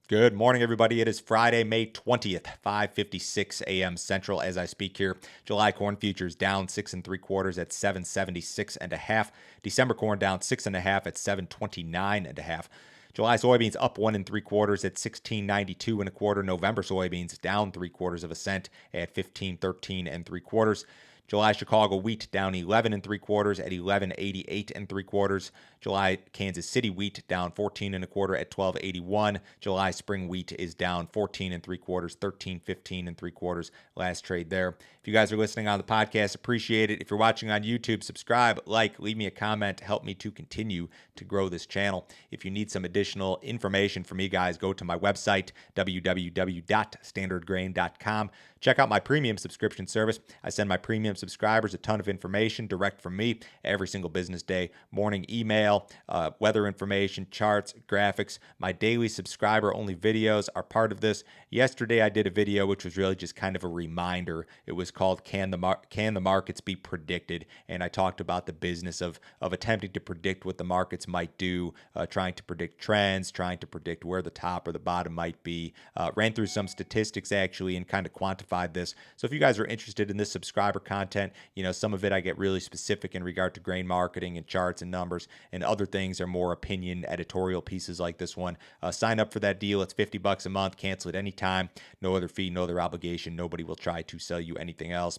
Good morning, everybody. It is Friday, May 20th, 5:56 a.m. Central as I speak here. July corn futures down 6 3/4 at 776.5. December corn down 6.5 at 729.5. July soybeans up 1 3/4 at 16.92 1/4. November soybeans down 3/4 cents at 15.13 3/4. July Chicago wheat down 11 3/4 at 11.88 3/4. July Kansas City wheat down 14 1/4 at 12.81. July spring wheat is down 14 3/4, 13.15 3/4. Last trade there. If you guys are listening on the podcast, appreciate it. If you're watching on YouTube, subscribe, like, leave me a comment, help me to continue to grow this channel. If you need some additional information from me, guys, go to my website, www.standardgrain.com. Check out my premium subscription service. I send my premium subscribers a ton of information direct from me every single business day. Morning email, weather information, charts, graphics. My daily subscriber-only videos are part of this. Yesterday, I did a video which was really just kind of a reminder. It was called Can the Markets Be Predicted? And I talked about the business of attempting to predict what the markets might do, trying to predict trends, trying to predict where the top or the bottom might be. Ran through some statistics, actually, and kind of quantified this. So if you guys are interested in this subscriber content, some of it I get really specific in regard to grain marketing and charts and numbers, and other things are more opinion editorial pieces like this one. Sign up for that deal. It's $50 a month. Cancel it anytime. No other fee, no other obligation. Nobody will try to sell you anything else.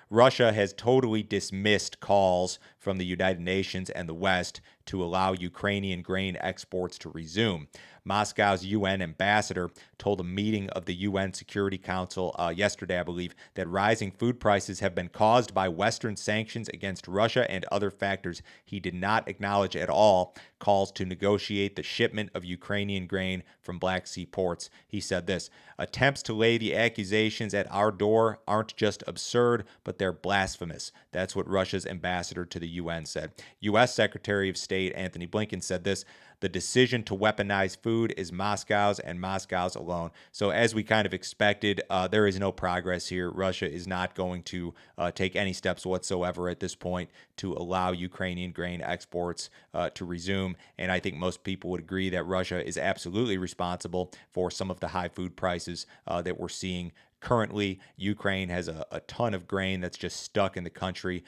Russia has totally dismissed calls from the United Nations and the West to allow Ukrainian grain exports to resume. Moscow's UN ambassador told a meeting of the UN Security Council yesterday, I believe, that rising food prices have been caused by Western sanctions against Russia and other factors. He did not acknowledge at all calls to negotiate the shipment of Ukrainian grain from Black Sea ports. He said this: attempts to lay the accusations at our door aren't just absurd, but they're blasphemous. That's what Russia's ambassador to the UN said. U.S. Secretary of State Anthony Blinken said this: the decision to weaponize food is Moscow's and Moscow's alone. So as we kind of expected, there is no progress here. Russia is not going to take any steps whatsoever at this point to allow Ukrainian grain exports to resume. And I think most people would agree that Russia is absolutely responsible for some of the high food prices that we're seeing. Currently, Ukraine has a ton of grain that's just stuck in the country.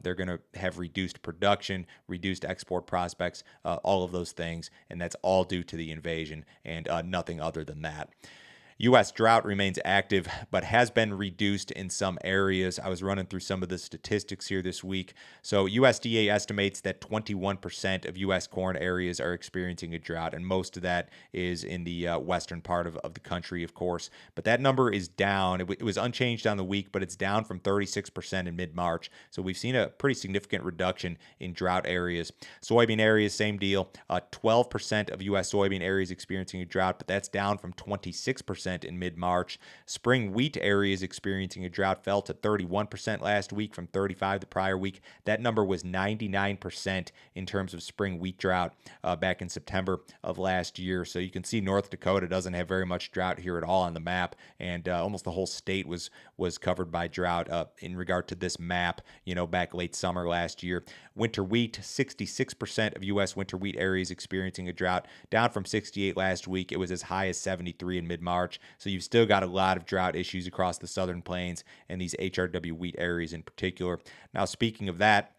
They're going to have reduced production, reduced export prospects, all of those things, and that's all due to the invasion and nothing other than that. U.S. drought remains active, but has been reduced in some areas. I was running through some of the statistics here this week. So USDA estimates that 21% of U.S. corn areas are experiencing a drought, and most of that is in the western part of the country, of course. But that number is down. It was unchanged on the week, but it's down from 36% in mid-March. So we've seen a pretty significant reduction in drought areas. Soybean areas, same deal. 12% of U.S. soybean areas experiencing a drought, but that's down from 26% in mid-March. Spring wheat areas experiencing a drought fell to 31% last week from 35% the prior week. That number was 99% in terms of spring wheat drought back in September of last year. So you can see North Dakota doesn't have very much drought here at all on the map, and almost the whole state was covered by drought in regard to this map, back late summer last year. Winter wheat, 66% of U.S. winter wheat areas experiencing a drought, down from 68% last week. It was as high as 73% in mid-March. So you've still got a lot of drought issues across the southern plains and these HRW wheat areas in particular. Now, speaking of that,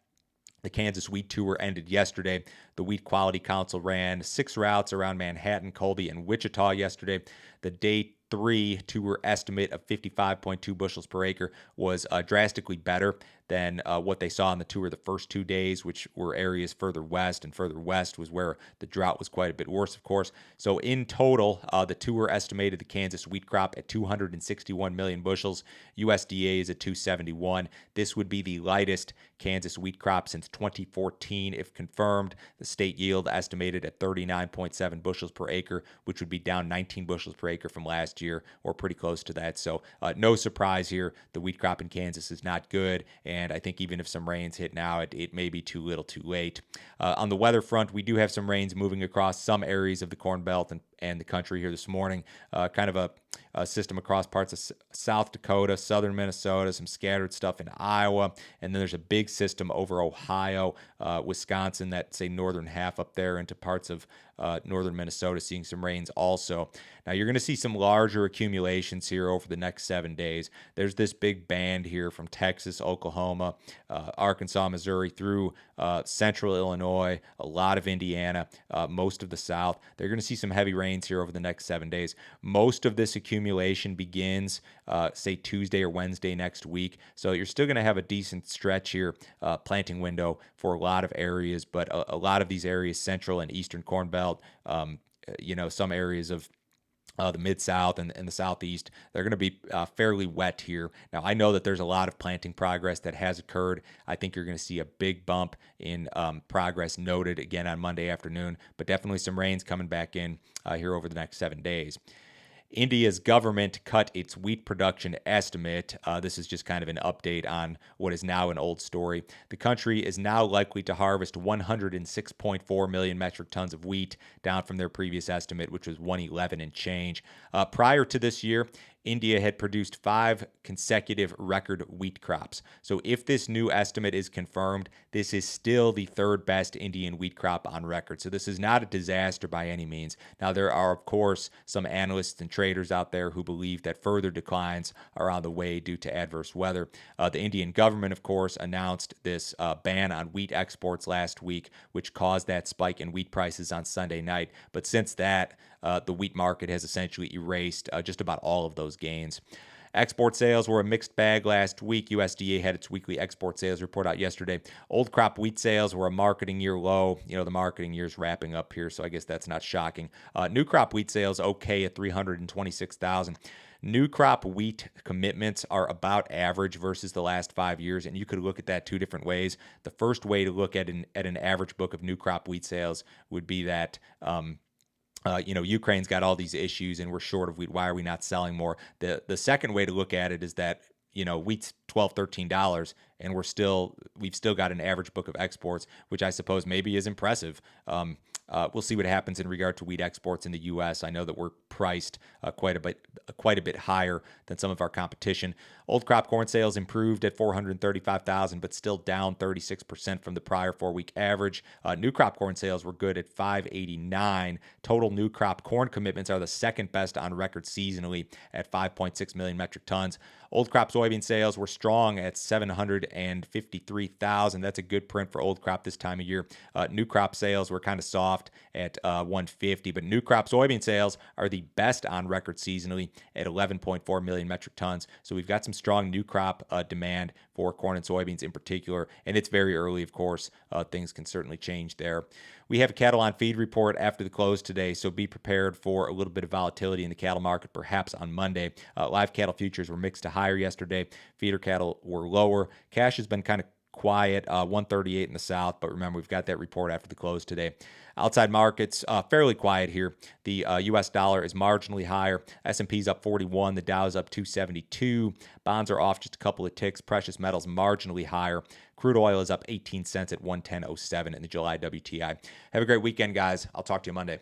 the Kansas Wheat Tour ended yesterday. The Wheat Quality Council ran 6 routes around Manhattan, Colby, and Wichita yesterday. The day 3 tour estimate of 55.2 bushels per acre was drastically better than what they saw on the tour the first 2 days, which were areas further west, and further west was where the drought was quite a bit worse, of course. So in total, the tour estimated the Kansas wheat crop at 261 million bushels. USDA is at 271. This would be the lightest Kansas wheat crop since 2014 if confirmed. The state yield estimated at 39.7 bushels per acre, which would be down 19 bushels per acre from last year, or pretty close to that. So no surprise here. The wheat crop in Kansas is not good, and I think even if some rains hit now, it may be too little too late. On the weather front, we do have some rains moving across some areas of the Corn Belt and the country here this morning. Kind of a system across parts of South Dakota, southern Minnesota, some scattered stuff in Iowa, and then there's a big system over Ohio, Wisconsin, that say northern half up there into parts of northern Minnesota, seeing some rains also. Now you're going to see some larger accumulations here over the next 7 days. There's this big band here from Texas, Oklahoma, Arkansas, Missouri through central Illinois, a lot of Indiana, most of the South. They're going to see some heavy rains here over the next 7 days. Most of this accumulation begins, say, Tuesday or Wednesday next week. So you're still going to have a decent stretch here, planting window for a lot of areas, but a lot of these areas, central and eastern Corn Belt, some areas of the Mid-South and the Southeast, they're going to be fairly wet here. Now, I know that there's a lot of planting progress that has occurred. I think you're going to see a big bump in progress noted again on Monday afternoon, but definitely some rains coming back in here over the next 7 days. India's government cut its wheat production estimate. This is just kind of an update on what is now an old story. The country is now likely to harvest 106.4 million metric tons of wheat, down from their previous estimate, which was 111 and change. Prior to this year, India had produced 5 consecutive record wheat crops. So if this new estimate is confirmed, this is still the third best Indian wheat crop on record. So this is not a disaster by any means. Now, there are, of course, some analysts and traders out there who believe that further declines are on the way due to adverse weather. The Indian government, of course, announced this ban on wheat exports last week, which caused that spike in wheat prices on Sunday night. But since that, the wheat market has essentially erased just about all of those gains. Export sales were a mixed bag last week. USDA had its weekly export sales report out yesterday. Old crop wheat sales were a marketing year low. The marketing year is wrapping up here, so I guess that's not shocking. New crop wheat sales okay at 326,000. New crop wheat commitments are about average versus the last 5 years, and you could look at that 2 different ways. The first way to look at an average book of new crop wheat sales would be that Ukraine's got all these issues and we're short of wheat. Why are we not selling more? The second way to look at it is that, wheat's $12, $13 and we've still got an average book of exports, which I suppose maybe is impressive. We'll see what happens in regard to wheat exports in the U.S. I know that we're priced quite a bit higher than some of our competition. Old crop corn sales improved at 435,000, but still down 36% from the prior 4-week average. New crop corn sales were good at 589. Total new crop corn commitments are the second best on record seasonally at 5.6 million metric tons. Old crop soybean sales were strong at 753,000. That's a good print for old crop this time of year. New crop sales were kind of soft at 150, but new crop soybean sales are the best on record seasonally at 11.4 million metric tons. So we've got some strong new crop demand for corn and soybeans in particular, and it's very early, of course. Things can certainly change there. We have a cattle on feed report after the close today, so be prepared for a little bit of volatility in the cattle market, perhaps on Monday. Live cattle futures were mixed to higher yesterday. Feeder cattle were lower. Cash has been kind of quiet, 138 in the South, but remember, we've got that report after the close today. Outside markets, fairly quiet here. The U.S. dollar is marginally higher. S&P's up 41. The Dow's up 272. Bonds are off just a couple of ticks. Precious metals marginally higher. Crude oil is up 18 cents at 110.07 in the July WTI. Have a great weekend, guys. I'll talk to you Monday.